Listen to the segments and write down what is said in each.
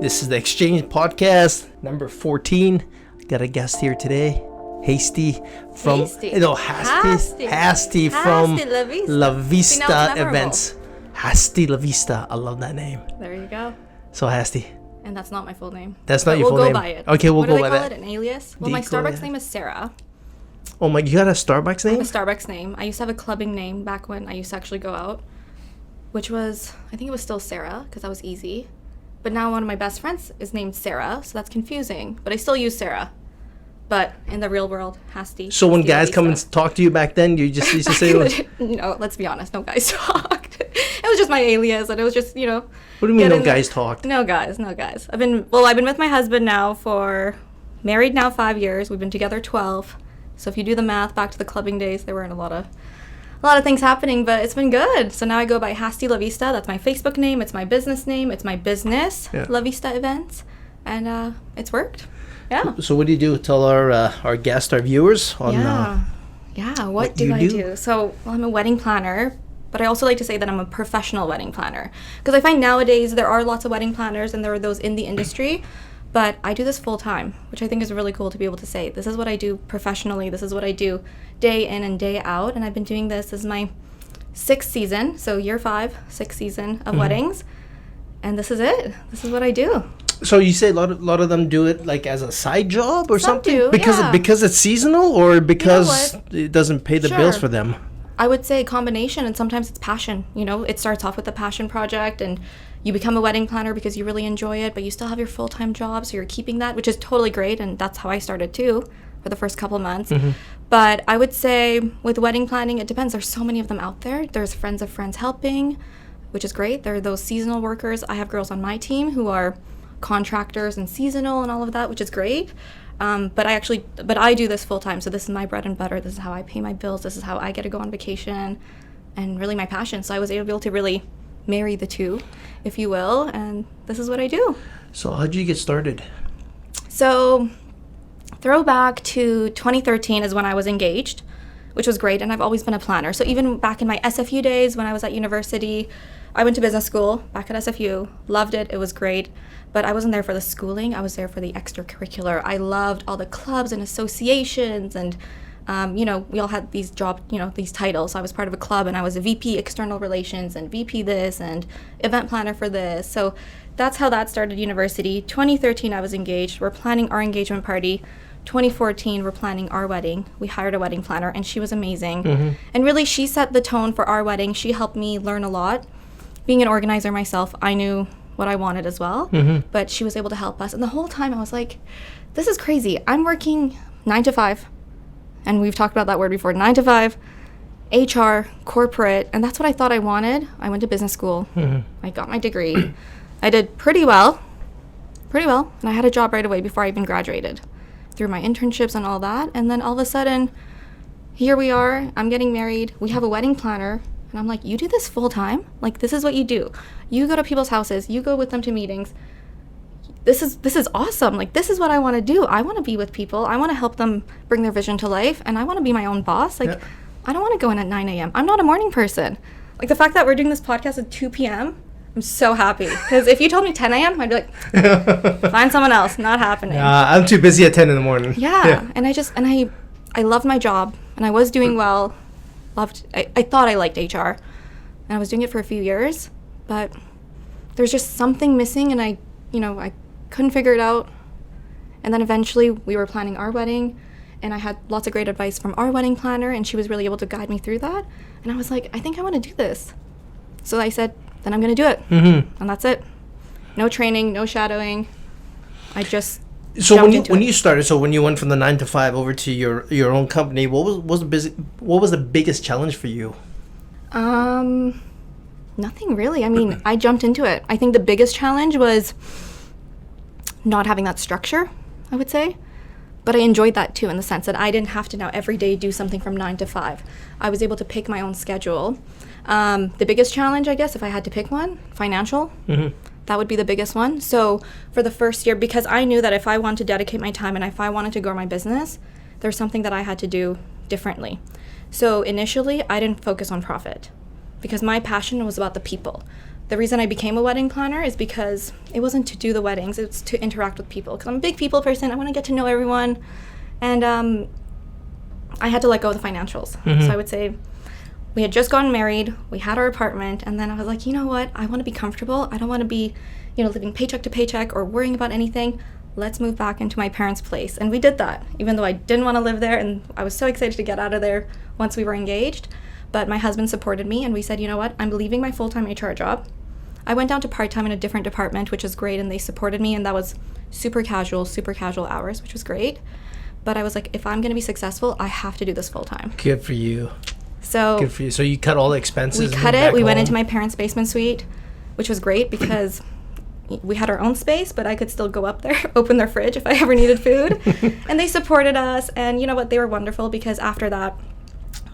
This is the Exchange Podcast, number 14. Got a guest here today, Hasti from Hasti from La Vista Events. Hasti La Vista. I love that name. There you go. So Hasti. And that's not my full name. That's not your full name. We'll go by it. Okay, we'll go by that. What do they call it? An alias? Well, my Starbucks name is Sarah. Oh my, you got a Starbucks name? I have a Starbucks name. I used to have a clubbing name back when I used to actually go out, which was, I think it was still Sarah, because that was easy. But now one of my best friends is named Sarah, so that's confusing. But I still use Sarah. But in the real world, Hasti. So when guys come and talk to you back then, you just used to say... No, let's be honest, no guys talked. It was just my alias, and it was just, What do you mean no guys talked? No guys. I've been with my husband now married now 5 years. We've been together 12. So if you do the math, back to the clubbing days, there weren't a lot of things happening, but it's been good. So now I go by Hasti La Vista. That's my Facebook name. It's my business name. It's my business, La Vista Events. And it's worked. Yeah. So what do you do? Tell our guests, our viewers on what do I do? So I'm a wedding planner, but I also like to say that I'm a professional wedding planner. Because I find nowadays there are lots of wedding planners and there are those in the industry. But I do this full time, which I think is really cool to be able to say. This is what I do professionally. This is what I do day in and day out. And I've been doing this as my 6th season. So year 5, 6th season of weddings. And this is it. This is what I do. So you say a lot of them do it like as a side job or Some something? do, because it's seasonal or because it doesn't pay the bills for them? I would say a combination, and sometimes it's passion. It starts off with a passion project and you become a wedding planner because you really enjoy it, but you still have your full-time job, so you're keeping that, which is totally great, and that's how I started too for the first couple of months. But I would say with wedding planning, it depends. There's so many of them out there. There's friends of friends helping, which is great. There are those seasonal workers. I have girls on my team who are contractors and seasonal and all of that, which is great. But I do this full-time, so this is my bread and butter. This is how I pay my bills. This is how I get to go on vacation, and really my passion. So I was able to really marry the two, if you will, and this is what I do. So how'd you get started? So throwback to 2013 is when I was engaged, which was great, and I've always been a planner. So even back in my SFU days when I was at university, I went to business school back at SFU, loved it, it was great, but I wasn't there for the schooling, I was there for the extracurricular. I loved all the clubs and associations, and we all had these these titles. So I was part of a club, and I was a VP External Relations and VP this and event planner for this. So that's how that started university. 2013, I was engaged. We're planning our engagement party. 2014, we're planning our wedding. We hired a wedding planner, and she was amazing. And really, she set the tone for our wedding. She helped me learn a lot. Being an organizer myself, I knew what I wanted as well, but she was able to help us. And the whole time, I was like, this is crazy. I'm working 9 to 5. And we've talked about that word before, 9 to 5, HR, corporate, and that's what I thought I wanted. I went to business school. I got my degree. I did pretty well, and I had a job right away before I even graduated through my internships and all that. And then all of a sudden, here we are, I'm getting married, we have a wedding planner, and I'm like, you do this full time? Like, this is what you do. You go to people's houses, you go with them to meetings. This is awesome. Like, this is what I want to do. I want to be with people. I want to help them bring their vision to life, and I want to be my own boss. Like, I don't want to go in at 9 a.m. I'm not a morning person. Like, the fact that we're doing this podcast at 2 p.m., I'm so happy. Because if you told me 10 a.m., I'd be like, find someone else. Not happening. I'm too busy at 10 in the morning. Yeah. And I loved my job, and I was doing well. I thought I liked HR, and I was doing it for a few years, but there's just something missing, and I couldn't figure it out. And then eventually we were planning our wedding, and I had lots of great advice from our wedding planner, and she was really able to guide me through that. And I was like, I think I want to do this. So I said, then I'm going to do it. And that's it. No training, no shadowing. I just when you started, so when you went from the 9 to 5 over to your own company, what was the biggest challenge for you? Nothing really. I mean, I jumped into it. I think the biggest challenge was not having that structure, I would say. But I enjoyed that too, in the sense that I didn't have to now every day do something from 9 to 5. I was able to pick my own schedule. The biggest challenge, I guess, if I had to pick one, financial. That would be the biggest one. So for the first year, because I knew that if I wanted to dedicate my time and if I wanted to grow my business, there's something that I had to do differently. So initially, I didn't focus on profit because my passion was about the people. the reason I became a wedding planner is because it wasn't to do the weddings, it's to interact with people. Because I'm a big people person, I want to get to know everyone. And I had to let go of the financials. So I would say we had just gotten married, we had our apartment, and then I was like, you know what? I want to be comfortable. I don't want to be, living paycheck to paycheck or worrying about anything. Let's move back into my parents' place. And we did that, even though I didn't want to live there, and I was so excited to get out of there once we were engaged. But my husband supported me, and we said, you know what? I'm leaving my full-time HR job. I went down to part-time in a different department, which is great, and they supported me, and that was super casual hours, which was great. But I was like, if I'm going to be successful, I have to do this full-time. Good for you. So Good for you. So you cut all the expenses? We cut it. We went into my parents' basement suite, which was great because we had our own space, but I could still go up there, open their fridge if I ever needed food. And they supported us. And you know what? They were wonderful because after that,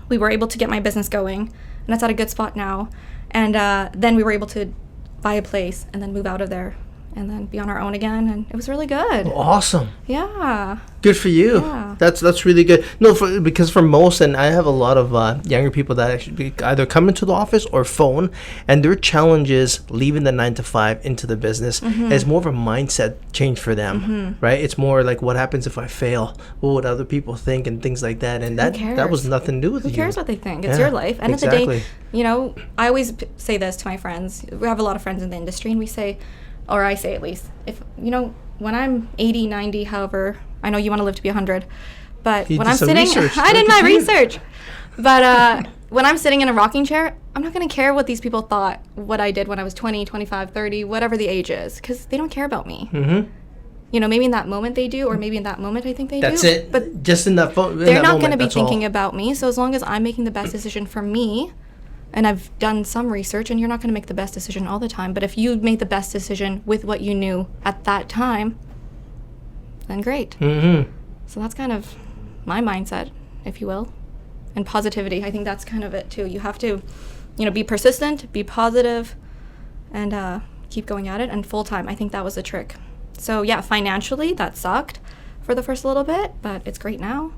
we were able to get my business going. And it's at a good spot now. And then we were able to buy a place and then move out of there and then be on our own again. And it was really good. Awesome. Yeah. Good for you. Yeah. That's really good. No, because for most, and I have a lot of younger people that actually either come into the office or phone, and their challenge is leaving the 9 to 5 into the business. It's more of a mindset change for them, right? It's more like, what happens if I fail? What would other people think and things like that? And that was nothing to do with you. Who cares what they think? It's your life. End of the day, I always say this to my friends. We have a lot of friends in the industry, and we say, or I say at least, if when I'm 80, 90, however, I know you want to live to be 100, but when I'm sitting, I did my research. But when I'm sitting in a rocking chair, I'm not going to care what these people thought, what I did when I was 20, 25, 30, whatever the age is, because they don't care about me. Maybe in that moment they do, or maybe in that moment I think they do. That's it. But just in that moment. They're not going to be thinking about me. So as long as I'm making the best decision for me, and I've done some research, and you're not going to make the best decision all the time, but if you made the best decision with what you knew at that time, then great. So that's kind of my mindset, if you will. And positivity, I think that's kind of it too. You have to, be persistent, be positive, and keep going at it. And full-time, I think that was the trick. So yeah, financially, that sucked for the first little bit, but it's great now.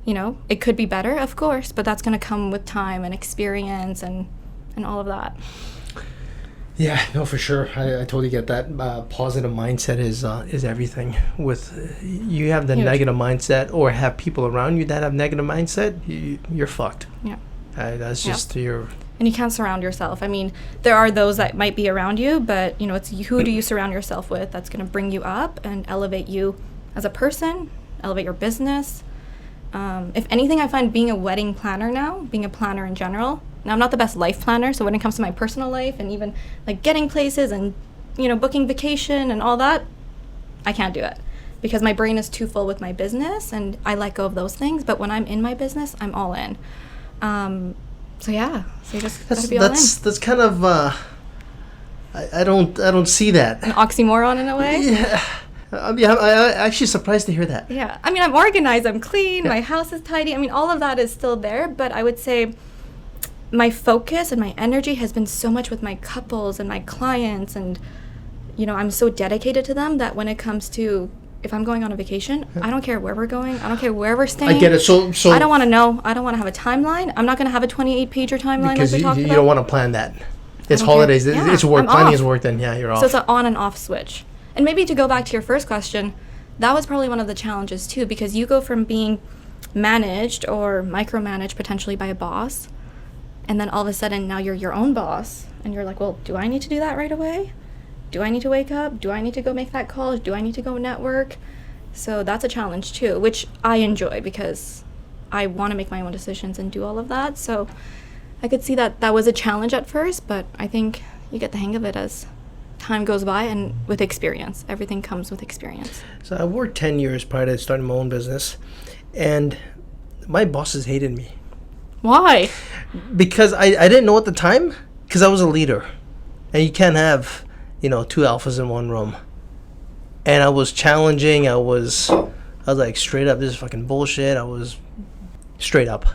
It could be better, of course, but that's going to come with time and experience and all of that. Yeah, no, for sure. I totally get that. Positive mindset is everything. With you have the negative mindset, or have people around you that have negative mindset, you're fucked. Yeah, that's just your. And you can't surround yourself. I mean, there are those that might be around you, but it's who do you surround yourself with that's going to bring you up and elevate you as a person, elevate your business. If anything, I find being a wedding planner now, being a planner in general. Now, I'm not the best life planner, so when it comes to my personal life and even like getting places and, booking vacation and all that, I can't do it because my brain is too full with my business and I let go of those things. But when I'm in my business, I'm all in. So you just gotta be all in. That's kind of, I don't see that. An oxymoron in a way? Yeah. I'm actually surprised to hear that. Yeah. I mean, I'm organized, I'm clean, my house is tidy. I mean, all of that is still there, but I would say my focus and my energy has been so much with my couples and my clients, and, I'm so dedicated to them that when it comes to, if I'm going on a vacation, I don't care where we're going. I don't care where we're staying. I get it. So I don't want to know. I don't want to have a timeline. I'm not going to have a 28-pager timeline because like we talked about. You don't want to plan that. It's holidays. It's work. Planning is work. Then you're off. So it's an on and off switch. And maybe to go back to your first question, that was probably one of the challenges too, because you go from being managed or micromanaged potentially by a boss, and then all of a sudden now you're your own boss, and you're like, well, do I need to do that right away? Do I need to wake up? Do I need to go make that call? Do I need to go network? So that's a challenge too, which I enjoy because I want to make my own decisions and do all of that. So I could see that was a challenge at first, but I think you get the hang of it as time goes by, and with experience. Everything comes with experience. So I worked 10 years prior to starting my own business, and my bosses hated me. Why? Because I didn't know at the time, because I was a leader, and you can't have two alphas in one room. And I was challenging. I was like, straight up, this is fucking bullshit. I was straight up.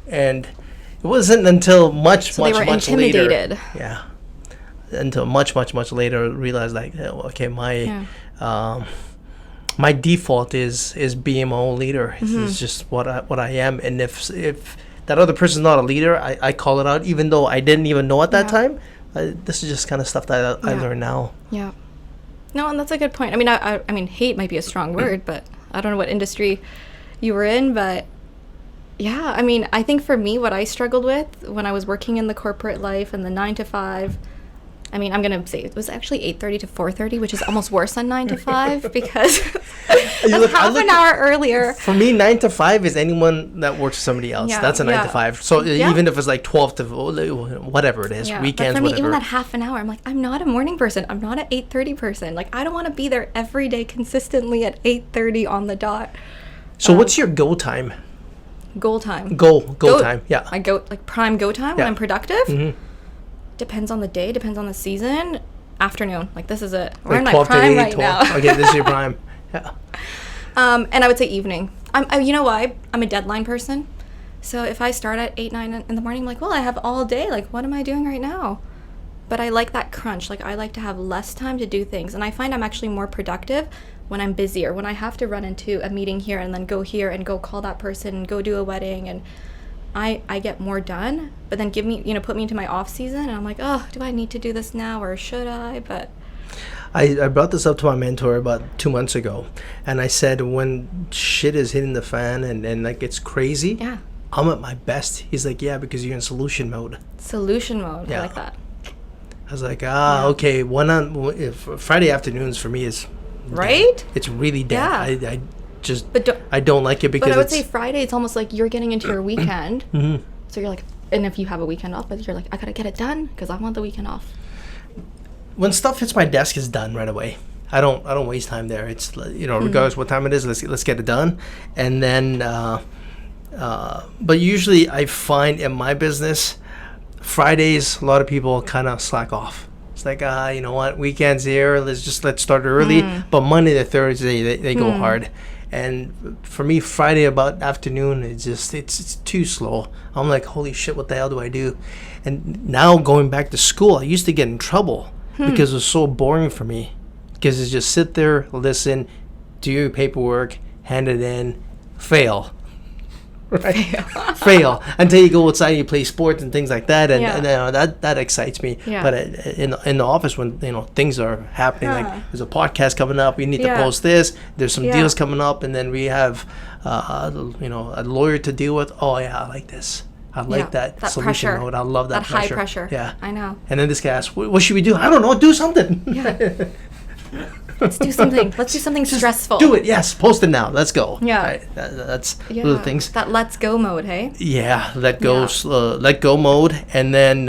And it wasn't until much later. Yeah. Until much later, realized like, okay, my default is being my own leader. It's just what I am. And if that other person's not a leader, I call it out, even though I didn't even know at that time. This is just kind of stuff that I learn now. Yeah. No, and that's a good point. I mean, I mean, hate might be a strong word, but I don't know what industry you were in, but yeah, I mean, I think for me, what I struggled with when I was working in the corporate life and the 9 to 5, I mean, I'm going to say it was actually 8:30 to 4:30, which is almost worse than 9 to 5 because that's half an hour earlier. For me, 9 to 5 is anyone that works for somebody else. Yeah, That's a 9 to 5. So even if it's like 12 to whatever it is, weekends, but for me, whatever. even that half an hour, I'm like, I'm not a morning person. I'm not an 8:30 person. Like, I don't want to be there every day consistently at 8:30 on the dot. So what's your go time? Goal time. Go time. Yeah. My prime go time when I'm productive. Depends on the day, depends on the season. Afternoon, like this is it. We're in my prime right now. Okay, this is your prime. Yeah. And I would say evening. You know why? I'm a deadline person. So if I start at 8, 9 in the morning, I'm like, well, I have all day. Like, what am I doing right now? But I like that crunch. Like, I like to have less time to do things. And I find I'm actually more productive when I'm busier, when I have to run into a meeting here and then go here and go call that person and go do a wedding, and I get more done. But then put me into my off season and I'm like, oh, do I need to do this now or should I? But I brought this up to my mentor about 2 months ago, and I said, when shit is hitting the fan and like it's crazy, I'm at my best. He's like, yeah, because you're in solution mode. Solution mode. Yeah. I like that. I was like, okay. Friday afternoons for me is right. Dead. It's really dead. Yeah. I don't like it because. But I would say Friday, it's almost like you're getting into your weekend. So you're like, and if you have a weekend off, you're like, I gotta get it done because I want the weekend off. When stuff hits my desk, it's done right away. I don't waste time there. It's regardless what time it is, let's get it done, and then. But usually, I find in my business, Fridays a lot of people kind of slack off. It's like, you know what, weekends here, let's start early. But Monday to Thursday, they go hard. And for me, Friday about afternoon, it's too slow. I'm like, holy shit, what the hell do I do? And now going back to school, I used to get in trouble because it was so boring for me. Because it's just sit there, listen, do your paperwork, hand it in, fail. Right? Fail until you go outside and you play sports and things like that, and that excites me. But in the office, when things are happening, like there's a podcast coming up, we need to post this. There's some deals coming up, and then we have a lawyer to deal with. Oh yeah, I like this. I like that solution pressure. Mode. I love that high pressure. Yeah, I know. And then this guy asks, "What should we do?" I don't know. Do something. Yeah. Let's do something. Let's do something stressful. Do it. Yes. Post it now. Let's go. Yeah. Right. That's little things. That let's go mode, hey? Yeah. Let go mode, and then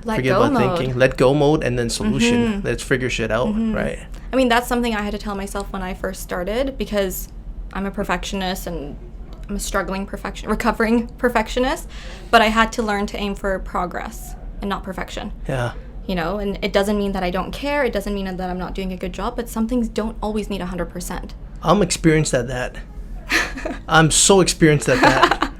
forget about thinking. Let go mode, and then solution. Let's figure shit out. Right. I mean, that's something I had to tell myself when I first started, because I'm a perfectionist and I'm a recovering perfectionist, but I had to learn to aim for progress and not perfection. Yeah. And it doesn't mean that I don't care. It doesn't mean that I'm not doing a good job, but some things don't always need 100%. I'm experienced at that. I'm so experienced at that.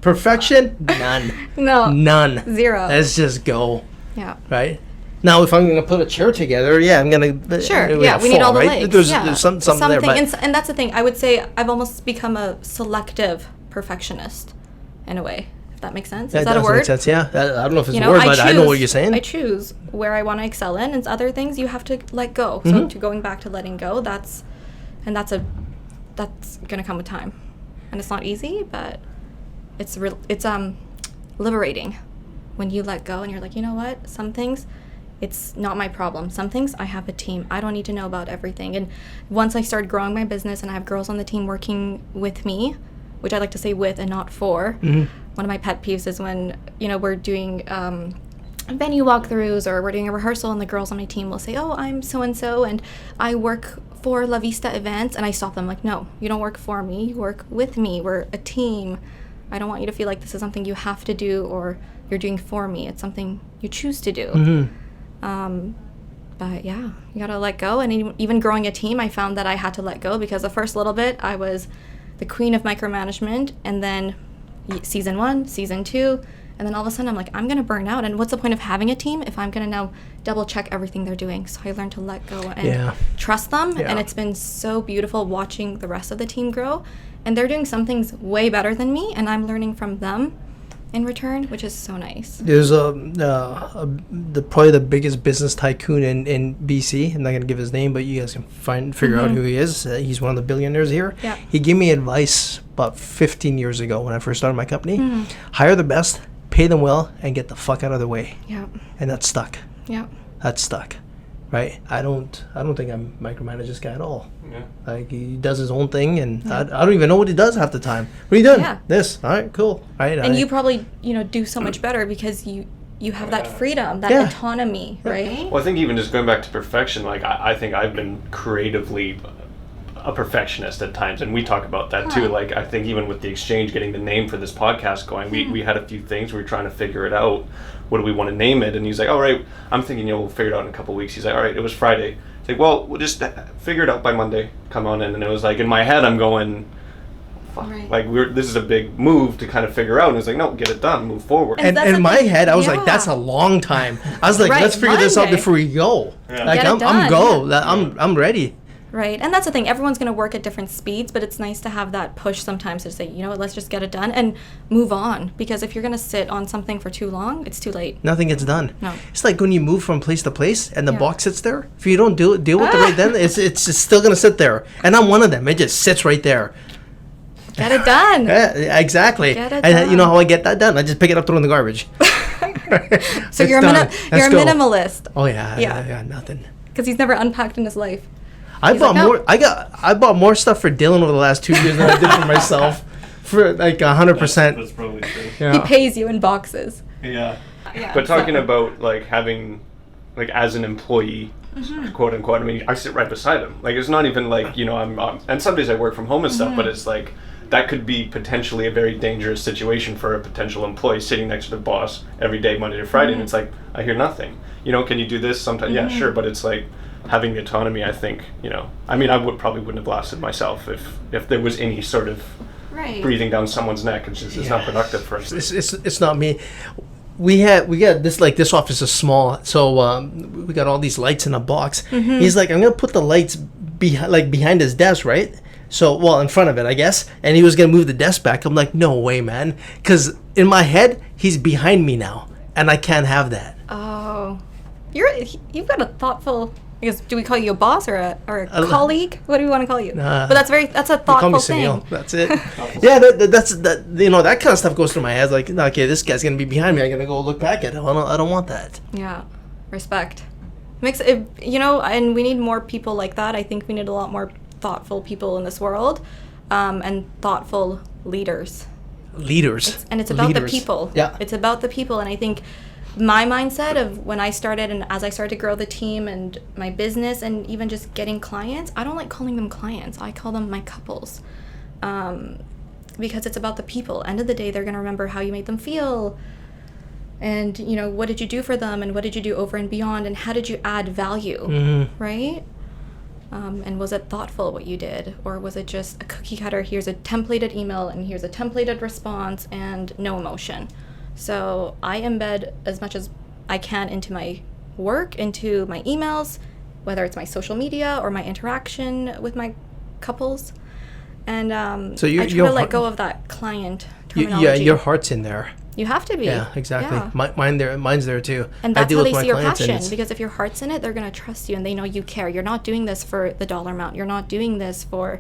Perfection? None. No. None. 0. Let's just go. Yeah. Right? Now, if I'm going to put a chair together, I'm going to... Sure, we need all the legs. There's something there. But and that's the thing. I would say I've almost become a selective perfectionist, in a way. If that makes sense. Is that a word? Make sense, yeah. I don't know if it's a word, but I know what you're saying. I choose where I want to excel in, and other things you have to let go. So going back to letting go, that's going to come with time. And it's not easy, but it's liberating when you let go and you're like, you know what? Some things, it's not my problem. Some things, I have a team. I don't need to know about everything. And once I started growing my business and I have girls on the team working with me, which I like to say with and not for. One of my pet peeves is when, we're doing venue walkthroughs or we're doing a rehearsal and the girls on my team will say, oh, I'm so-and-so and I work for Vista Events. And I stop them like, no, you don't work for me. You work with me. We're a team. I don't want you to feel like this is something you have to do or you're doing for me. It's something you choose to do. But yeah, you got to let go. And even growing a team, I found that I had to let go because the first little bit I was the queen of micromanagement, and then season 1, season 2, and then all of a sudden I'm like, I'm going to burn out. And what's the point of having a team if I'm going to now double check everything they're doing? So I learned to let go and trust them. And it's been so beautiful watching the rest of the team grow. And they're doing some things way better than me, and I'm learning from them. in return, which is so nice. There's probably the biggest business tycoon in BC. I'm not gonna give his name, but you guys can figure out who he is. He's one of the billionaires here. Yeah. He gave me advice about 15 years ago when I first started my company. Hire the best, pay them well, and get the fuck out of their way. Yeah. And that's stuck. Yeah. That's stuck. Right? I don't think I micromanage this guy at all. Yeah. Like, he does his own thing, and I don't even know what he does half the time. What are you doing? Yeah. This. All right, cool. Right? And you probably, do so much better because you have that freedom, that autonomy, right? Well, I think even just going back to perfection, like I think I've been creatively a perfectionist at times, and we talk about that too. Like, I think even with the exchange, getting the name for this podcast going, we had a few things we were trying to figure it out. What do we want to name it? And he's like, all right, I'm thinking we'll figure it out in a couple of weeks. He's like, all right, it was Friday. It's like, well, we'll just figure it out by Monday. Come on in. And it was like, in my head, I'm going, fuck. Right. Like, this is a big move to kind of figure out. And it's like, no, get it done, move forward. And in my head, I was like, that's a long time. I was like, let's figure this out before we go. Yeah. Like, Get it I'm done. go. I'm ready. Right. And that's the thing. Everyone's going to work at different speeds, but it's nice to have that push sometimes to say, you know what, let's just get it done and move on. Because if you're going to sit on something for too long, it's too late. Nothing gets done. No. It's like when you move from place to place and the box sits there. If you don't deal with it right then, it's just still going to sit there. And I'm one of them. It just sits right there. Get it done. Yeah, exactly. Get it And done. you know how I get that done? I just pick it up, throw it in the garbage. So It's you're a done. you're a Let's go. minimalist. Oh yeah, Yeah. yeah, nothing. Because he's never unpacked in his life. I He's bought like, "No." more. I bought more stuff for Dylan over the last 2 years than I did for myself. For like 100%. That's probably true. He Yeah. pays you in boxes. Yeah. Yeah, But talking so- about like having, like as an employee, quote unquote. I mean, I sit right beside him. Like, it's not even like I'm and some days I work from home and stuff. But it's like that could be potentially a very dangerous situation for a potential employee sitting next to the boss every day, Monday to Friday, and it's like I hear nothing. Can you do this sometimes? Yeah, sure. But it's like having the autonomy. I think I mean, I probably wouldn't have lasted myself if there was any sort of Right. breathing down someone's neck. It's not productive for us. It's not me. We got this office is small, so we got all these lights in a box. He's like, I'm gonna put the lights behind his desk, right? So, in front of it, I guess. And he was gonna move the desk back. I'm like, no way, man, because in my head he's behind me now, and I can't have that. Oh. You've got a thoughtful... I guess, do we call you a boss or a colleague? What do we want to call you? But that's a Call me thoughtful thing. Sunil. That's it. Yeah, that kind of stuff goes through my head. Like, okay, this guy's gonna be behind me. I'm gonna go look back at him. I don't want that. Yeah, respect. Makes it, and we need more people like that. I think we need a lot more thoughtful people in this world, and thoughtful leaders. And it's about the people. Yeah. It's about the people, and I think my mindset of when I started and as I started to grow the team and my business and even just getting clients, I don't like calling them clients. I call them my couples, because it's about the people. End of the day, they're going to remember how you made them feel, and what did you do for them, and what did you do over and beyond, and how did you add value, right? And was it thoughtful what you did, or was it just a cookie cutter? Here's a templated email and here's a templated response and no emotion. So I embed as much as I can into my work, into my emails, whether it's my social media or my interaction with my couples. And So I try to let go of that client terminology. Yeah, your heart's in there. You have to be. Yeah, exactly. Yeah. Mine's there too. And I that's deal how with they my see your clients, and passion. it's- Because if your heart's in it, they're going to trust you and they know you care. You're not doing this for the dollar amount. You're not doing this for,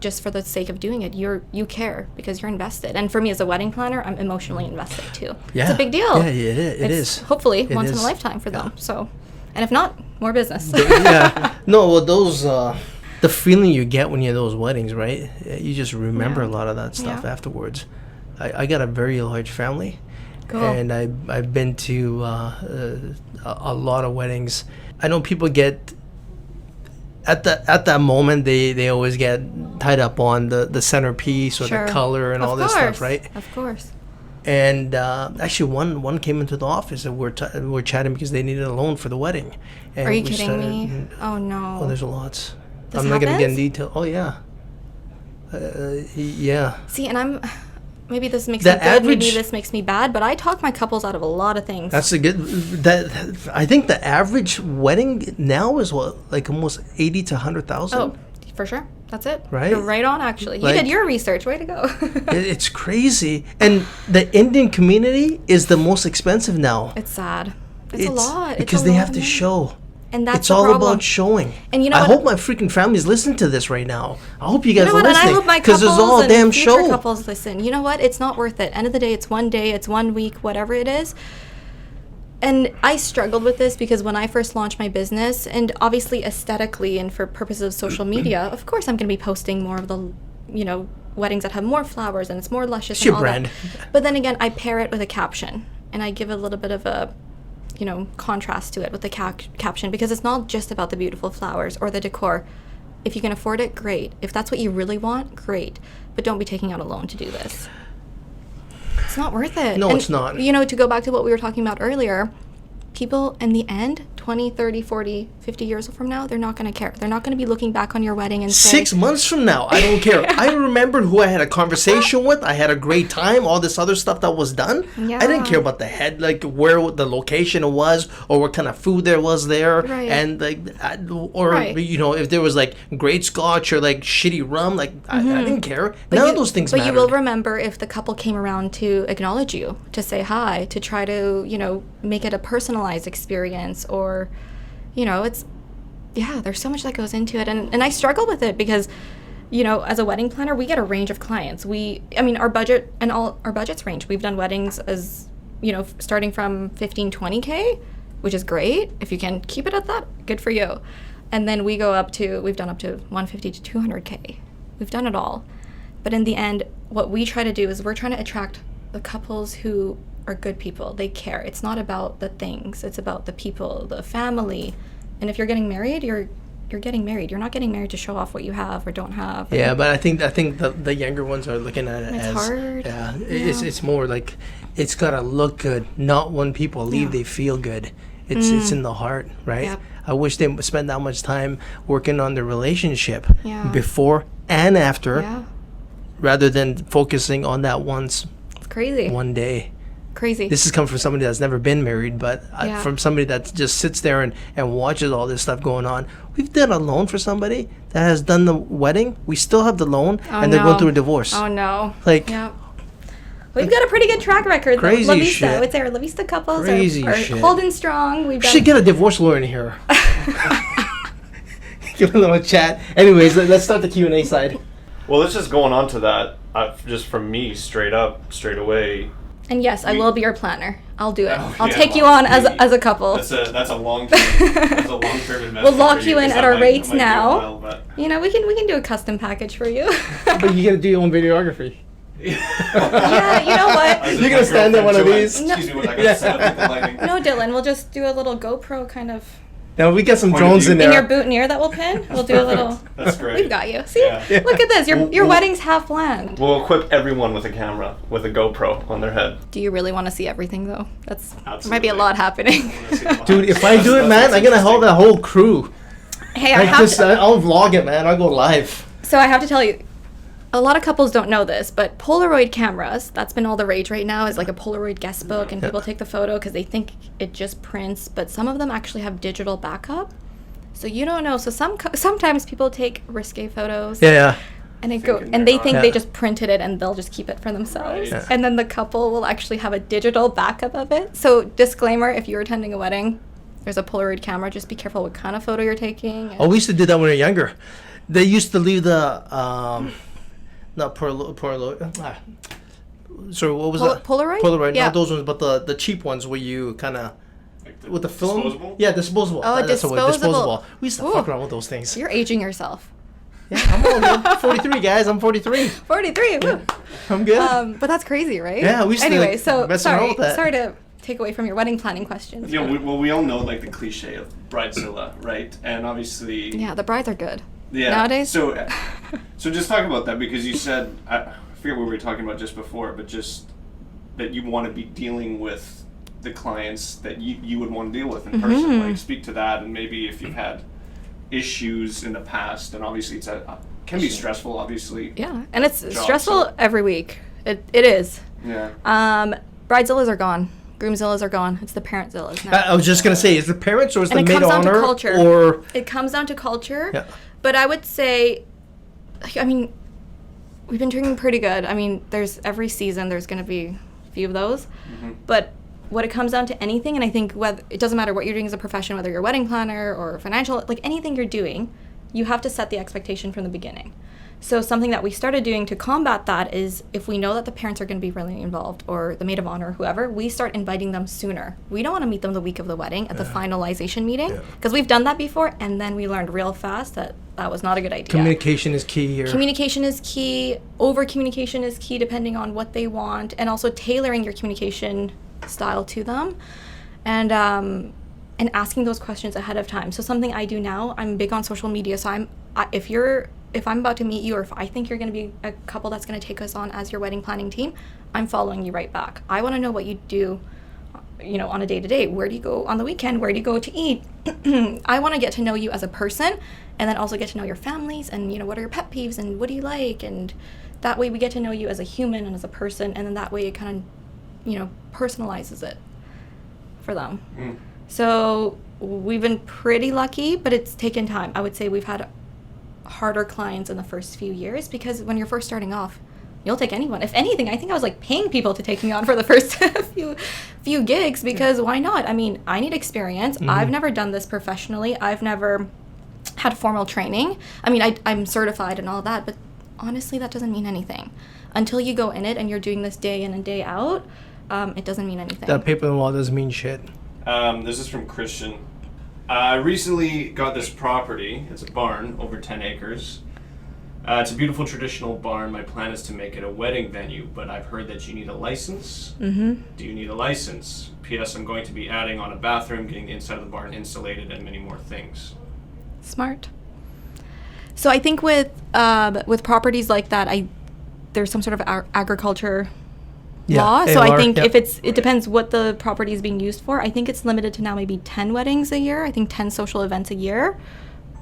just for the sake of doing it. You care because you're invested. And for me as a wedding planner, I'm emotionally invested too. Yeah. It's a big deal. Yeah, it is. Hopefully It once in is. a lifetime for them. So, and if not, more business. Yeah. No, well, those the feeling you get when you're at those weddings, right? You just remember a lot of that stuff afterwards. I got a very large family, Cool. and I've been to a lot of weddings. I know people get at that moment they always get tied up on the centerpiece or Sure. the color and Of all this course. stuff, right? Of course. And actually, one came into the office and we're chatting because they needed a loan for the wedding. And Are you we kidding started- me? Oh no. Oh, there's lots. This I'm not gonna get in happens? detail. Oh yeah. Yeah. See, and maybe this makes The me good, maybe average- this makes me bad, but I talk my couples out of a lot of things. That's a good. I think the average wedding now is what, like almost 80 to 100,000. Oh, for sure. That's it. Right? You're right on, actually. You Like- did your research. Way to go. It's crazy. And the Indian community is the most expensive now. It's sad. It's a lot. Because it's a they lot have of to money. show. And that's It's the all problem. about showing. And you know I what? hope my freaking family's listening to this right now. I hope you guys You know are what? And I listening. hope my Because couples it's all a and damn future show. couples listen. You know what? It's not worth it. End of the day, it's one day, it's 1 week, whatever it is. And I struggled with this because when I first launched my business, and obviously aesthetically and for purposes of social media, of course I'm going to be posting more of the, weddings that have more flowers and it's more luscious. It's and your all brand. That. But then again, I pair it with a caption and I give a little bit of a, contrast to it with the caption because it's not just about the beautiful flowers or the decor. If you can afford it, great. If that's what you really want, great. But don't be taking out a loan to do this. It's not worth it. No, And, it's not. To go back to what we were talking about earlier, people in the end, 20, 30, 40, 50 years from now, they're not going to care. They're not going to be looking back on your wedding and say, 6 months from now, I don't care. I remembered who I had a conversation with. I had a great time. All this other stuff that was done. Yeah. I didn't care about the head, like where the location was, or what kind of food there was there, Right. and Right. if there was like great scotch or like shitty rum, like I didn't care. None of those things But mattered. you will remember if the couple came around to acknowledge you, to say hi, to try to, make it a personalized experience or, there's so much that goes into it. And I struggle with it because, as a wedding planner, we get a range of clients. Our budget and all our budgets range. We've done weddings as, starting from 15, 20K, which is great. If you can keep it at that, good for you. And then we've done up to 150 to 200K. We've done it all. But in the end, what we try to do is we're trying to attract the couples who are good people. They care. It's not about the things. It's about the people, the family. And if you're getting married, you're getting married. You're not getting married to show off what you have or don't have. Yeah, but I think the younger ones are looking at it It's as hard. Yeah, Yeah. it's more like it's gotta look good. Not when people leave, Yeah. they feel good. It's in the heart, right? Yep. I wish they spend that much time working on the relationship Yeah. before and after, Yeah. rather than focusing on that It's crazy. one day. Crazy. This is coming from somebody that's never been married, but Yeah. from somebody that just sits there and watches all this stuff going on. We've done a loan for somebody that has done the wedding. We still have the loan, Oh, and they're going no. through a divorce. Oh, no. Like, Yeah. We've got a pretty good track record. Though. Crazy La Vista, shit. I would say our La Vista couples Crazy are shit. holding strong. We've we got should get a divorce lawyer in here. Give a little chat. Anyways, let's start the Q&A side. Well, it's just going on to that. Just from me, straight away. And yes, I will be your planner. I'll do it. Oh, I'll yeah, take you well, on as a couple. That's a long term. That's a long term investment. We'll lock for you in because at that our might- rates that might be a now. while, but- We can do a custom package for you. But you gotta do your own videography. Yeah, you know what? I was You're just gonna stand in one of Joanne, these? Excuse me, what I Yeah. gotta set up with the lighting. No, Dylan, we'll just do a little GoPro kind of Now we got some Point of drones view. in in there. your boutonniere that we'll pin. We'll do a little. That's great. We've got you. See, Yeah. look at this. Your We'll- wedding's half planned. We'll equip everyone with a camera with a GoPro on their head. Do you really want to see everything though? There might Absolutely. be a lot happening. Dude, if I do it, man, I'm gonna hold the whole crew. Hey, I'll vlog it, man. I'll go live. So I have to tell you, a lot of couples don't know this, but Polaroid cameras, that's been all the rage right now, is like a Polaroid guest book, and people take the photo because they think it just prints, but some of them actually have digital backup. So you don't know. So sometimes people take risque photos Yeah. and they Thinking think Yeah. they just printed it and they'll just keep it for themselves. Right. Yeah. And then the couple will actually have a digital backup of it. So disclaimer, if you're attending a wedding, there's a Polaroid camera. Just be careful what kind of photo you're taking. Oh, we used to do that when we were younger. They used to leave the not Polaroid. Sorry, what was that? Polaroid? Polaroid. Yeah. Not those ones, but the cheap ones where you kind of Like with the film. disposable? Yeah, disposable. Oh, That's the word, disposable. disposable. We used to Ooh. fuck around with those things. You're aging yourself. Yeah, I'm all good. 43, guys. I'm 43. 43. Woo. I'm good. But that's crazy, right? Yeah, we used to Anyway, so mess around sorry, with that. sorry to take away from your wedding planning questions. You know, but- we all know like the cliche of bridezilla, right? And obviously, yeah, the brides are good. yeah. Nowadays? So just talk about that because you said I forget what we were talking about just before, but just that you want to be dealing with the clients that you would want to deal with in person. Mm-hmm. Like speak to that, and maybe if you've had issues in the past, and obviously it's can be stressful, obviously. Yeah, and it's Job, stressful so- every week. It is. Yeah. Bridezillas are gone. Groomzillas are gone. It's the parentzillas now. I was just gonna say, is the parents or is And the it maid comes down to honor culture. or It comes down to culture. Yeah. But I would say like, I mean, we've been doing pretty good. I mean, every season there's going to be a few of those. But what it comes down to anything, and I think it doesn't matter what you're doing as a profession, whether you're a wedding planner or financial, like anything you're doing, you have to set the expectation from the beginning. So something that we started doing to combat that is if we know that the parents are going to be really involved, or the maid of honor, whoever, we start inviting them sooner. We don't want to meet them the week of the wedding at the finalization meeting, because we've done that before, and then we learned real fast that was not a good idea. Communication is key here. Communication is key. Over communication is key, depending on what they want, and also tailoring your communication style to them, and asking those questions ahead of time. So something I do now, I'm big on social media. So if I'm about to meet you, or if I think you're going to be a couple that's going to take us on as your wedding planning team, I'm following you right back. I want to know what you do, on a day-to-day. Where do you go on the weekend? Where do you go to eat? I want to get to know you as a person, and then also get to know your families, and what are your pet peeves, and what do you like, and that way we get to know you as a human and as a person, and then that way it kind of, personalizes it for them. So we've been pretty lucky, but it's taken time. I would say we've had harder clients in the first few years, because when you're first starting off, you'll take anyone. If anything, I think I was like paying people to take me on for the first few gigs, because why not? I mean, I need experience. I've never done this professionally. I've never had formal training. I mean, I'm certified and all that, but honestly, that doesn't mean anything. Until you go in it and you're doing this day in and day out, it doesn't mean anything. That paper in the law doesn't mean shit. This is from Christian. I recently got this property. It's a barn, over 10 acres. It's a beautiful traditional barn. My plan is to make it a wedding venue, but I've heard that you need a license. Do you need a license? P.S. I'm going to be adding on a bathroom, getting the inside of the barn insulated, and many more things. Smart. So I think with properties like that, there's some sort of agriculture law. So I think if it depends what the property is being used for. I think it's limited to now maybe 10 weddings a year. I think 10 social events a year.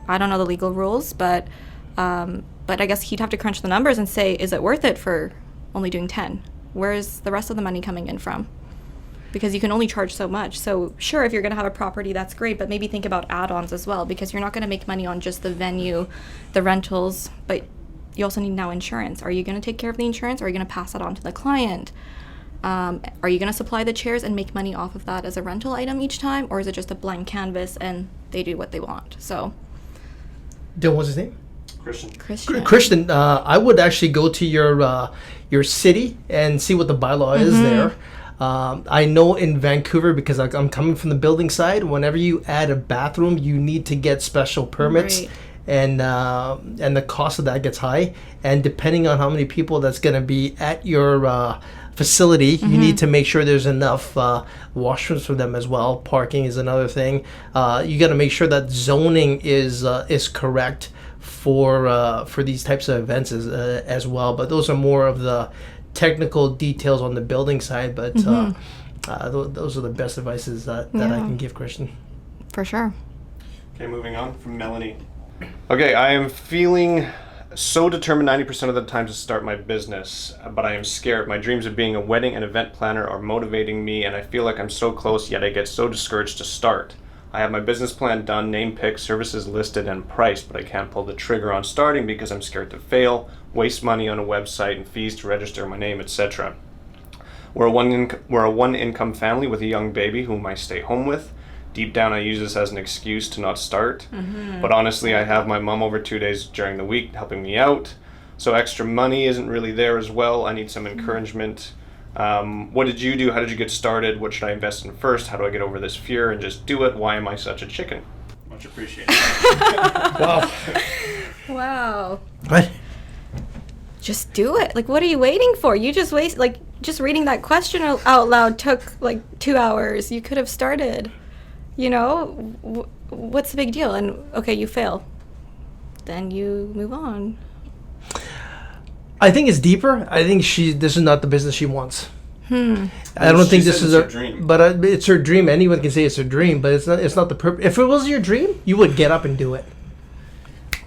I don't know the legal rules, but I guess he'd have to crunch the numbers and say, is it worth it for only doing 10? Where's the rest of the money coming in from? Because you can only charge so much. So sure, if you're going to have a property, that's great, but maybe think about add-ons as well, because you're not going to make money on just the venue, the rentals, but you also need now insurance. Are you going to take care of the insurance? Or are you going to pass that on to the client? Are you going to supply the chairs and make money off of that as a rental item each time? Or is it just a blank canvas and they do what they want? So, Dylan, what's his name? Christian. I would actually go to your city and see what the bylaw is there. I know in Vancouver, because I'm coming from the building side, whenever you add a bathroom, you need to get special permits. Right. And the cost of that gets high. And depending on how many people that's going to be at your facility, you need to make sure there's enough washrooms for them as well. Parking is another thing. You got to make sure that zoning is correct for these types of events as well. But those are more of the technical details on the building side. But those are the best advices that I can give, Christian. For sure. Okay, moving on from Melanie. Okay, I am feeling so determined 90% of the time to start my business, but I am scared. My dreams of being a wedding and event planner are motivating me, and I feel like I'm so close, yet I get so discouraged to start. I have my business plan done, name picked, services listed, and priced, but I can't pull the trigger on starting because I'm scared to fail, waste money on a website and fees to register my name, etc. We're a one-income family with a young baby whom I stay home with. Deep down, I use this as an excuse to not start. But honestly, I have my mom over 2 days during the week helping me out. So extra money isn't really there as well. I need some encouragement. What did you do? How did you get started? What should I invest in first? How do I get over this fear and just do it? Why am I such a chicken? Much appreciated. Wow. What? Just do it. Like, what are you waiting for? You just just reading that question out loud took like 2 hours. You could have started. What's the big deal? And okay, you fail. Then you move on. I think it's deeper. I think this is not the business she wants. I don't think this is her dream. But it's her dream. Anyone can say it's her dream, but it's not the purpose. If it was your dream, you would get up and do it.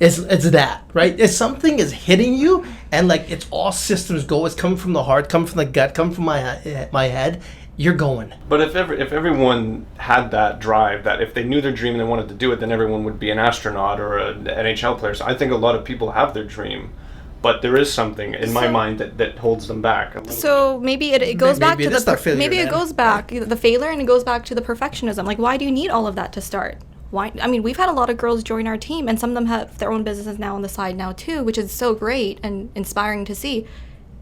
It's that, right? If something is hitting you and like it's all systems go, it's coming from the heart, coming from the gut, coming from my head, you're going. But if everyone had that drive, that if they knew their dream and they wanted to do it, then everyone would be an astronaut or an NHL player. So I think a lot of people have their dream. but there is something in my mind that holds them back a little So maybe it goes back Maybe to it is that failure maybe it then. goes back the failure, and it goes back to the perfectionism. Like, why do you need all of that to start? Why? I mean, we've had a lot of girls join our team, and some of them have their own businesses now on the side now too, which is so great and inspiring to see.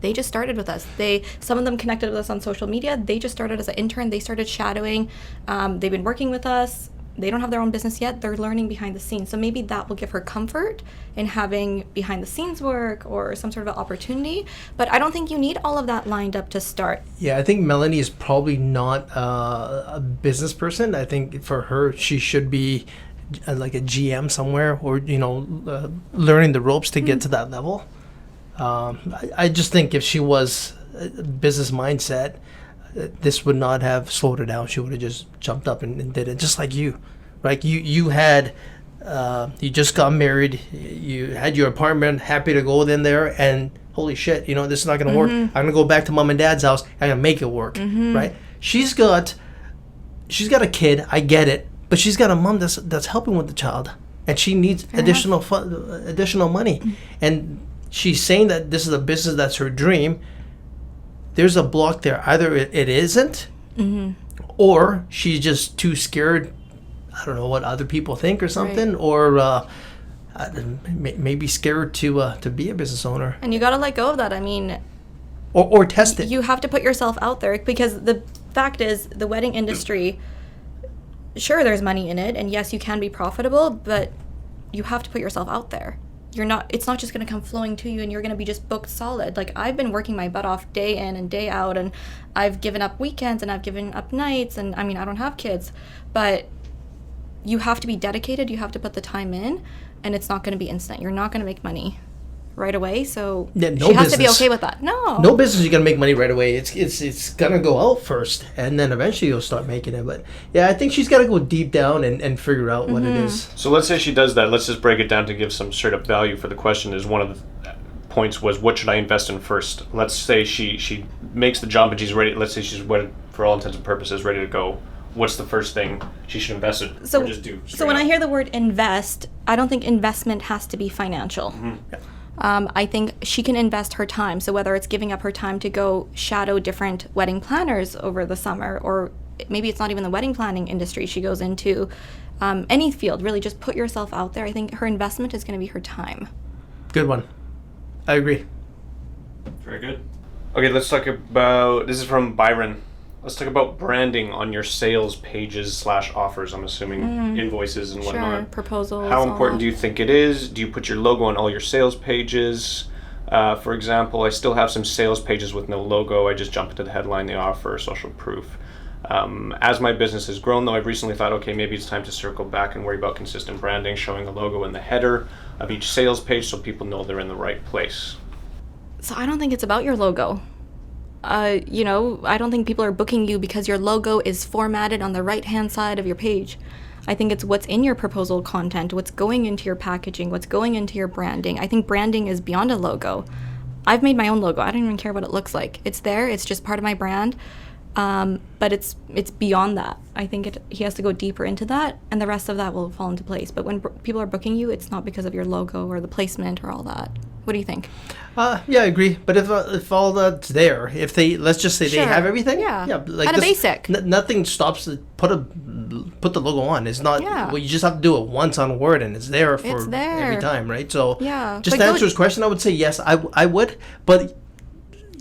They just started with us. Some of them connected with us on social media. They just started as an intern. They started shadowing. They've been working with us. They don't have their own business yet. They're learning behind the scenes. So maybe that will give her comfort in having behind the scenes work or some sort of an opportunity. But I don't think you need all of that lined up to start. Yeah, I think Melanie is probably not a business person. I think for her, she should be like a GM somewhere, or learning the ropes to get to that level. I just think if she was a business mindset, this would not have slowed her down. She would have just jumped up and did it, just like you. Right? You had you just got married. You had your apartment, happy to go in there, and holy shit, this is not going to work. I'm going to go back to mom and dad's house. I'm going to make it work. Right? She's got a kid. I get it, but she's got a mom that's helping with the child, and she needs additional money. And she's saying that this is a business that's her dream. There's a block there. Either it isn't, or she's just too scared. I don't know what other people think or something, or maybe scared to be a business owner. And you got to let go of that. I mean, or test it. You have to put yourself out there, because the fact is, the wedding industry, sure, there's money in it, and yes, you can be profitable, but you have to put yourself out there. It's not just going to come flowing to you and you're going to be just booked solid. Like, I've been working my butt off day in and day out, and I've given up weekends and I've given up nights, and I mean, I don't have kids, but you have to be dedicated. You have to put the time in, and it's not going to be instant. You're not going to make money right away. So she has to be okay with that. No business you're going to make money right away. It's going to go out first, and then eventually you'll start making it. But yeah, I think she's got to go deep down and figure out what it is. So let's say she does that. Let's just break it down to give some straight up value for the question. Is one of the points was, what should I invest in first? Let's say she makes the jump and she's ready. Let's say she's ready, for all intents and purposes, ready to go. What's the first thing she should invest in? So, or just do so when I hear the word invest, I don't think investment has to be financial. I think she can invest her time. So whether it's giving up her time to go shadow different wedding planners over the summer, or maybe it's not even the wedding planning industry she goes into, any field, really just put yourself out there. I think her investment is going to be her time. Good one. I agree. Very good. Okay, let's talk about, this is from Byron. Let's talk about branding on your sales pages / offers. I'm assuming invoices and whatnot. Sure, proposals. How important do you think it is? Do you put your logo on all your sales pages? For example, I still have some sales pages with no logo. I just jump into the headline, the offer, social proof. As my business has grown, though, I've recently thought, okay, maybe it's time to circle back and worry about consistent branding, showing a logo in the header of each sales page so people know they're in the right place. So I don't think it's about your logo. I don't think people are booking you because your logo is formatted on the right-hand side of your page. I think it's what's in your proposal content, what's going into your packaging, what's going into your branding. I think branding is beyond a logo. I've made my own logo. I don't even care what it looks like. It's there. It's just part of my brand. But it's beyond that. I think he has to go deeper into that, and the rest of that will fall into place. But when people are booking you, it's not because of your logo or the placement or all that. What do you think? Yeah, I agree. But if all that's there, if let's just say they have everything, like at a basic, nothing stops to put the logo on. It's not. Yeah. Well, you just have to do it once on Word, and it's there for every time, right? So just to answer his question, I would say yes, I would. But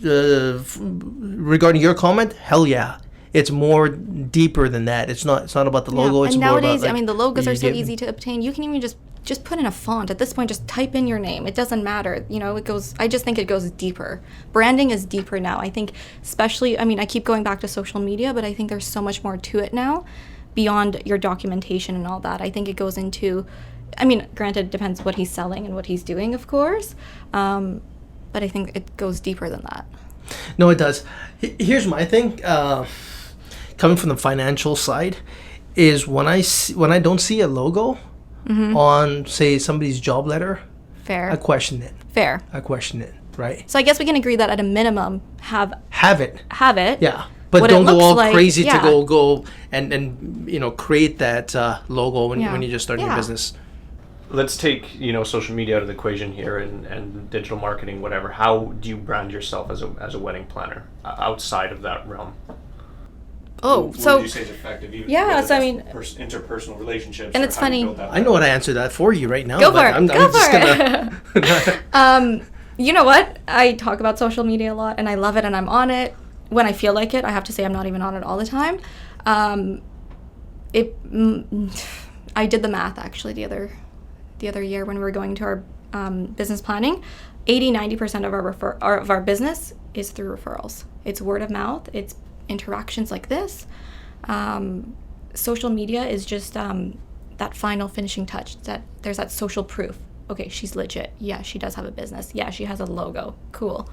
regarding your comment, hell yeah. It's more deeper than that. It's not about the logo. It's and more nowadays, about, the logos are so easy to obtain. You can even just put in a font. At this point, just type in your name. It doesn't matter. It goes. I just think it goes deeper. Branding is deeper now. I think, especially. I keep going back to social media, but I think there's so much more to it now, beyond your documentation and all that. I think it goes into. Granted, it depends what he's selling and what he's doing, of course. But I think it goes deeper than that. No, it does. Here's my thing. Coming from the financial side, is when I don't see a logo on, say, somebody's job letter, fair. I question it. Fair. I question it, right? So I guess we can agree that at a minimum, have it. Yeah. But don't go all crazy to go and create that logo when you're just starting your business. let's take social media out of the equation here and digital marketing, whatever. How do you brand yourself as a wedding planner outside of that realm? Oh, What so would you say is effective? Even yeah, whether so I that's mean, interpersonal relationships. and or it's how you funny. build that I know what I answer that for you right now. Go but for it. I'm Go just for it. gonna. You know what? I talk about social media a lot, and I love it, and I'm on it when I feel like it. I have to say, I'm not even on it all the time. I did the math actually the other year when we were going to our business planning. 80-90% of our business is through referrals. It's word of mouth. It's interactions like this. Social media is just that final finishing touch. That there's that social proof. Okay, she's legit. Yeah, she does have a business. Yeah, she has a logo. Cool.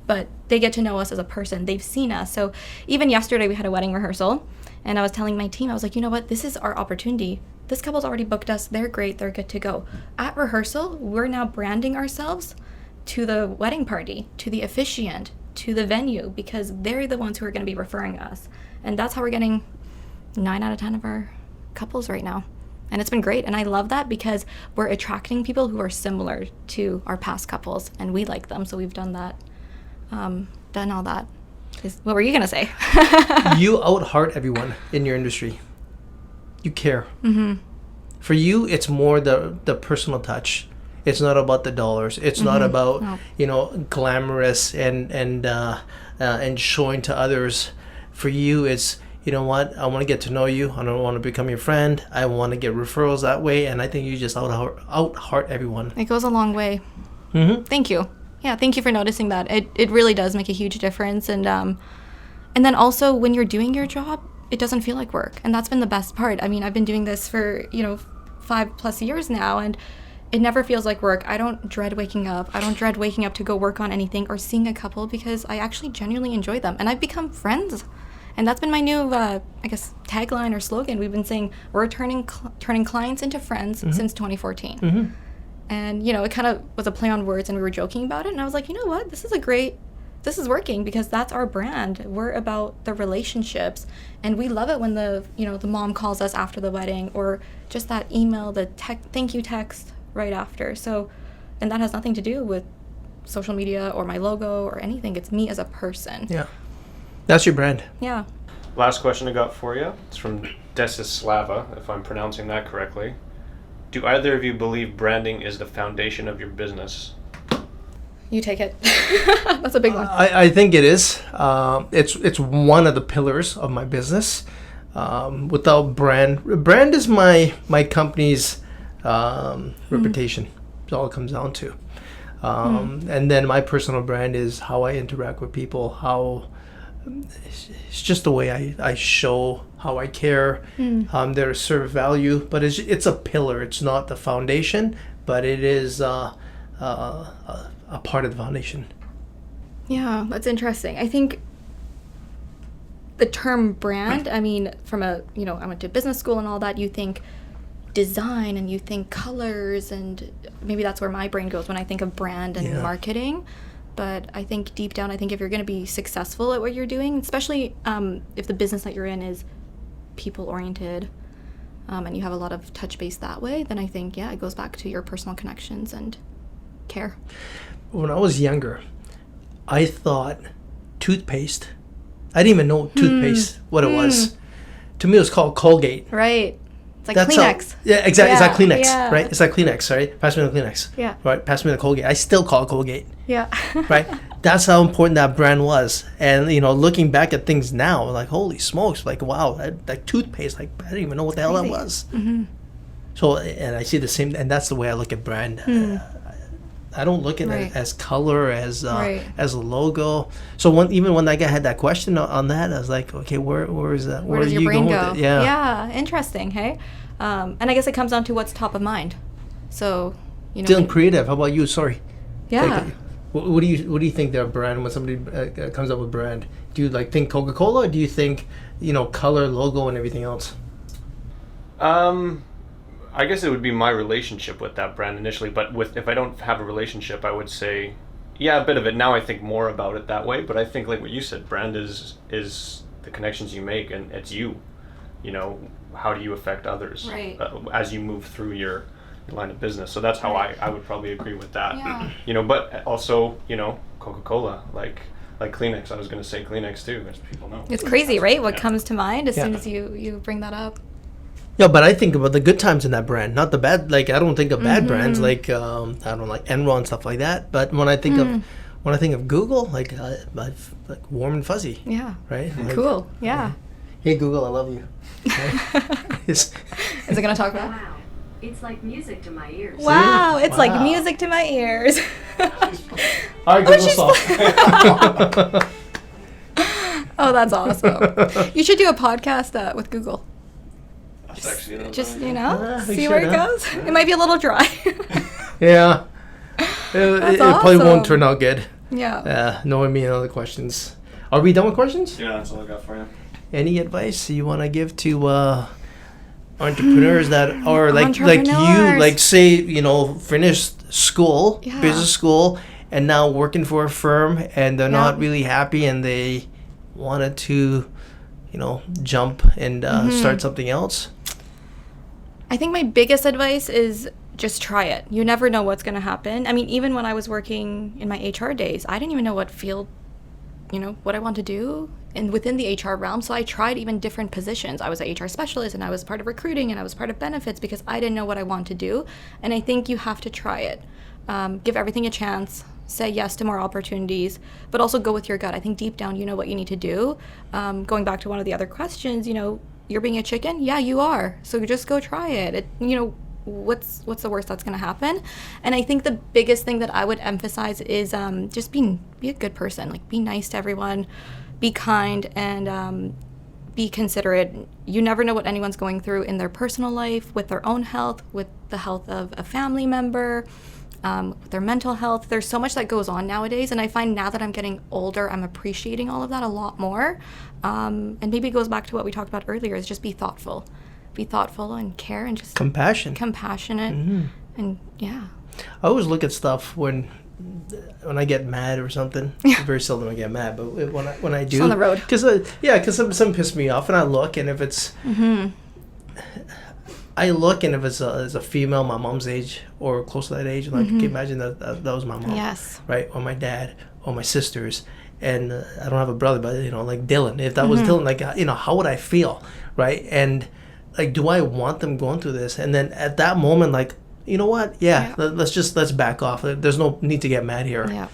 But they get to know us as a person. They've seen us. So even yesterday we had a wedding rehearsal, and I was telling my team, I was like, you know what? This is our opportunity. This couple's already booked us. They're great. They're good to go. At rehearsal, we're now branding ourselves to the wedding party, to the officiant, to the venue, because they're the ones who are going to be referring us. And that's how we're getting 9 out of 10 of our couples right now. And it's been great. And I love that because we're attracting people who are similar to our past couples, and we like them. So we've done that, done all that. What were you going to say? You out-heart everyone in your industry. You care. Mm-hmm. For you, it's more the personal touch. It's not about the dollars. It's not about glamorous and showing to others. For you, it's, you know what, I want to get to know you. I don't want to become your friend. I want to get referrals that way. And I think you just out-heart everyone. It goes a long way. Mm-hmm. Thank you. Yeah, thank you for noticing that. It really does make a huge difference. And then also when you're doing your job, it doesn't feel like work. And that's been the best part. I mean, I've been doing this for, 5+ years now, and it never feels like work. I don't dread waking up. I don't dread waking up to go work on anything or seeing a couple, because I actually genuinely enjoy them. And I've become friends. And that's been my new, tagline or slogan. We've been saying we're turning clients into friends since 2014. Mm-hmm. And, it kind of was a play on words, and we were joking about it. And I was like, you know what? This is working, because that's our brand. We're about the relationships. And we love it when the mom calls us after the wedding, or just that email, the thank you text right after. So, and that has nothing to do with social media or my logo or anything. It's me as a person. Yeah. That's your brand. Yeah. Last question I got for you. It's from Desislava, if I'm pronouncing that correctly. Do either of you believe branding is the foundation of your business? You take it. That's a big one. I think it is. It's one of the pillars of my business. Without brand is my company's reputation. That's all it comes down to. And then my personal brand is how I interact with people. How it's just the way I show how I care. There is serve value, but it's a pillar. It's not the foundation, but it is a part of the foundation. Yeah, that's interesting. I think the term brand, I mean, from I went to business school and all that, you think design and you think colors, and maybe that's where my brain goes when I think of brand and marketing. But I think deep down, if you're going to be successful at what you're doing, especially if the business that you're in is people-oriented, and you have a lot of touch base that way, then I think, it goes back to your personal connections and care. When I was younger, I thought toothpaste. I didn't even know toothpaste, what it was. To me, it was called Colgate. Right. It's like Kleenex. Exactly. It's like Kleenex, yeah. right? It's like Kleenex, right? Pass me the Kleenex. Yeah. Right? Pass me the Colgate. I still call it Colgate. Yeah. Right? That's how important that brand was. And, looking back at things now, like, holy smokes, like, wow, like toothpaste, like, I didn't even know what the hell that was. Mm-hmm. So, and I see the same, and that's the way I look at brand. I don't look at it as color, as a logo. So even when that guy had that question on that, I was like, okay, where is that? Where does your brain go? With it? Yeah. Yeah, interesting, hey? And I guess it comes down to what's top of mind. So, Still creative. How about you? Sorry. Yeah. What do you think their brand, when somebody comes up with brand? Do you think Coca-Cola, or do you think color, logo, and everything else? I guess it would be my relationship with that brand initially, but if I don't have a relationship, I would say, a bit of it. Now I think more about it that way, but I think like what you said, brand is the connections you make, and it's you. How do you affect others as you move through line of business. So that's how I would probably agree with that. Yeah. You know, but also, you know, Coca-Cola, like Kleenex. I was going to say Kleenex too, as people know. It's crazy, right? What comes to mind as Yeah. soon as you bring that up. Yeah, but I think about the good times in that brand, not the bad. Like I don't think of bad brands like I don't like Enron and stuff like that. But when I think of Google, like warm and fuzzy, Yeah. right? Like, Cool. Yeah. Hey Google, I love you. Is it gonna talk about? Wow, it's like music to my ears. Wow, it's like Wow. music to my ears. All right, Google she's- stop. Oh, that's awesome. You should do a podcast with Google. That's actually another Just, idea. you know, we see where should, it huh? goes. It might be a little dry. Yeah. It probably awesome. won't turn out good. Yeah. Knowing me and other questions. Are we done with questions? Yeah, that's all I got for you. Any advice you want to give to entrepreneurs that are like you, Entrepreneurs. like say, you know, finished school, Yeah. business school, and now working for a firm, and they're Yeah. not really happy, and they wanted to, you know, jump and start something else? I think my biggest advice is just try it. You never know what's going to happen. I mean, even when I was working in my HR days, I didn't even know what field, you know, what I want to do and within the HR realm. So I tried even different positions. I was an HR specialist and I was part of recruiting and I was part of benefits because I didn't know what I want to do. And I think you have to try it. Give everything a chance. Say yes to more opportunities, but also go with your gut. I think deep down, you know what you need to do. Going back to one of the other questions, you know, you're being a chicken. Yeah, you are. So just go try it. You know, what's the worst that's going to happen? And I think the biggest thing that I would emphasize is just be a good person. Like, be nice to everyone, be kind, and be considerate. You never know what anyone's going through in their personal life, with their own health, with the health of a family member, with their mental health. There's so much that goes on nowadays, and I find now that I'm getting older, I'm appreciating all of that a lot more. And maybe it goes back to what we talked about earlier, is just be thoughtful. Be thoughtful and care and just Compassion. compassionate. And yeah. I always look at stuff when I get mad or something. Very seldom I get mad, but when I do, on the road. Because some piss me off, and I look, and if it's I look, and if it's a female my mom's age or close to that age, like, can you imagine that was my mom, Yes. right, or my dad or my sisters, and I don't have a brother, but you know, like Dylan, if that was Dylan, like, you know, how would I feel, right? And like, do I want them going through this? And then at that moment, like, you know what? Yeah. Let's back off. There's no need to get mad here. Yeah.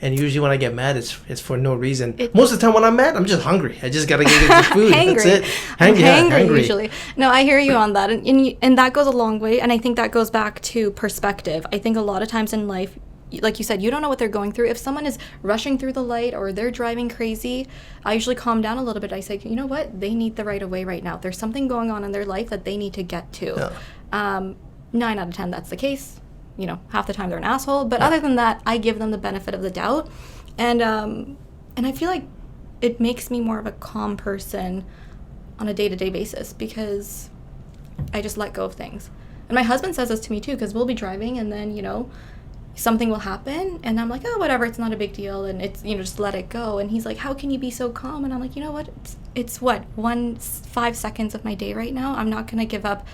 And usually when I get mad, it's for no reason. Most of the time when I'm mad, I'm just hungry. I just gotta get some food. That's it. I'm hangry hangry. usually. No, I hear you on that, and that goes a long way. And I think that goes back to perspective. I think a lot of times in life, like you said, you don't know what they're going through. If someone is rushing through the light or they're driving crazy, I usually calm down a little bit. I say, you know what? They need the right of way right now. There's something going on in their life that they need to get to. Yeah. 9 out of 10, that's the case. You know, half the time they're an asshole. But other than that, I give them the benefit of the doubt. And I feel like it makes me more of a calm person on a day-to-day basis because I just let go of things. And my husband says this to me too, because we'll be driving and then, you know, something will happen and I'm like, oh, whatever, it's not a big deal, and it's, you know, just let it go. And he's like, how can you be so calm? And I'm like, you know what, it's 5 seconds of my day right now. I'm not going to give up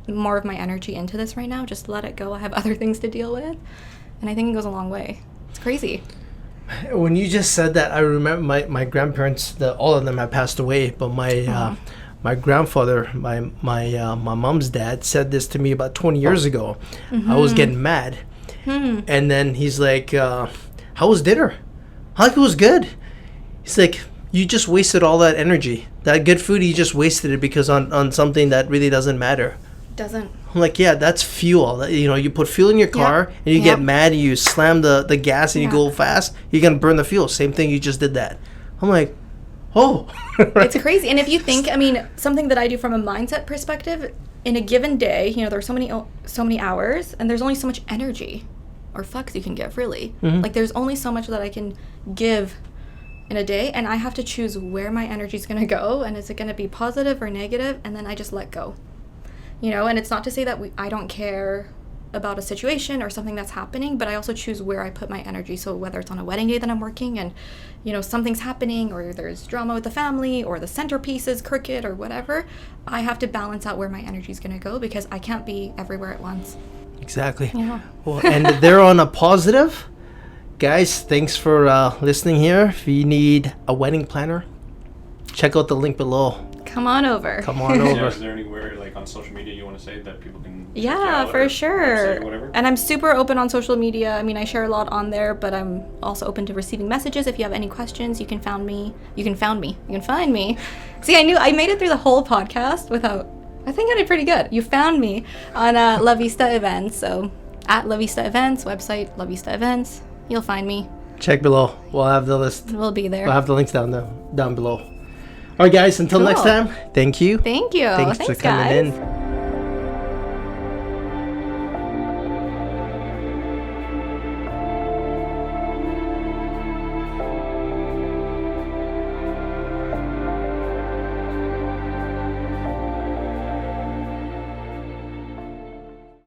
more of my energy into this right now. Just let it go. I have other things to deal with. And I think it goes a long way. It's crazy. When you just said that, I remember my grandparents. All of them have passed away, but my grandfather, my mom's dad, said this to me about 20 years ago. I was getting mad, and then he's like, "How was dinner?" I'm like, "It was good." He's like, "You just wasted all that energy, that good food. You just wasted it because on something that really doesn't matter." Doesn't. I'm like, yeah, that's fuel. You know, you put fuel in your car and you get mad and you slam the gas and you go fast, you're going to burn the fuel. Same thing, you just did that. I'm like, oh. It's crazy. And if you think, I mean, something that I do from a mindset perspective, in a given day, you know, there's so many hours and there's only so much energy or fucks you can give, really. Like, there's only so much that I can give in a day, and I have to choose where my energy is going to go, and is it going to be positive or negative, and then I just let go. You know, and it's not to say that I don't care about a situation or something that's happening, but I also choose where I put my energy. So whether it's on a wedding day that I'm working and, you know, something's happening, or there's drama with the family, or the centerpiece is crooked or whatever, I have to balance out where my energy is going to go because I can't be everywhere at once. Exactly. Yeah. Well, and they're on a positive. Guys, thanks for listening here. If you need a wedding planner, check out the link below. Come on over. Come on Yeah, over. is there anywhere like on social media you want to say that people can check you Yeah, out for or sure. website or whatever? And I'm super open on social media. I mean, I share a lot on there, but I'm also open to receiving messages. If you have any questions, you can find me. You can find me. See, I made it through the whole podcast without. I think I did pretty good. You found me on La Vista Events. So at La Vista Events, website La Vista Events. You'll find me. Check below. We'll have the list. We'll be there. We'll have the links down below. All right, guys. Until next Cool. time. Thank you. Thank you. Thanks for coming guys. in.